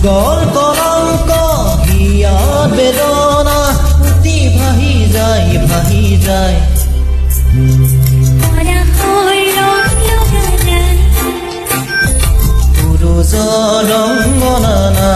যুগৰ কলংক হিয়াত বেদনা উটি ভাহি যায় ভাহি যায় পুৰুষৰ ৰংগনা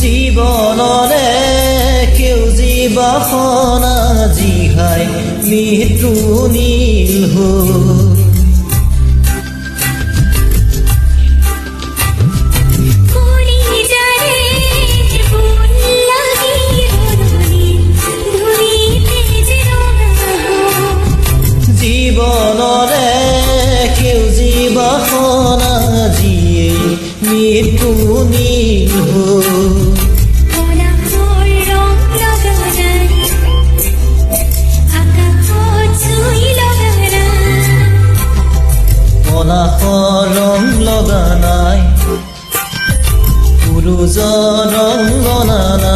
জীৱনৰে সেউজী বাসনা জিহাই মৃত্যু নীল জীৱনৰে সেউজী বাসনা জিয়ে মৃত্যু নীল ৰং লগা নাই পুৰুষৰ ৰংগনা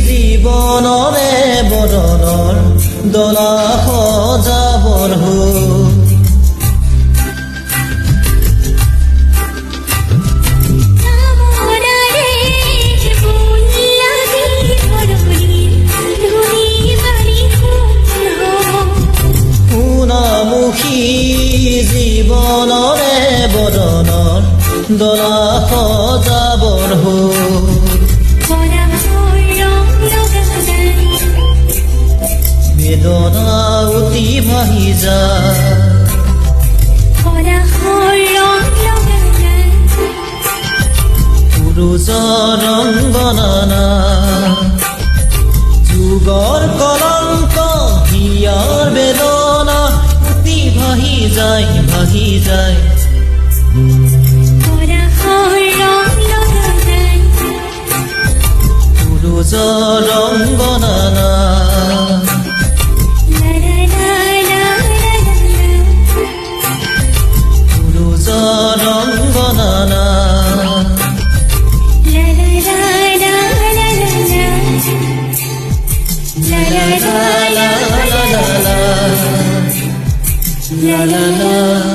জীৱনৰে বদনৰ দলা সজাবৰ সোণামুখী জীৱনৰে বদনৰ দলা সজাবৰ বেদনা উটি ভাহি যায় পুৰুষৰ ৰংগনা যুগৰ কলংক হিয়াৰ বেদনা উটি ভাহি যায় ভাহি যায় পুৰুষৰ ৰংগনা la la la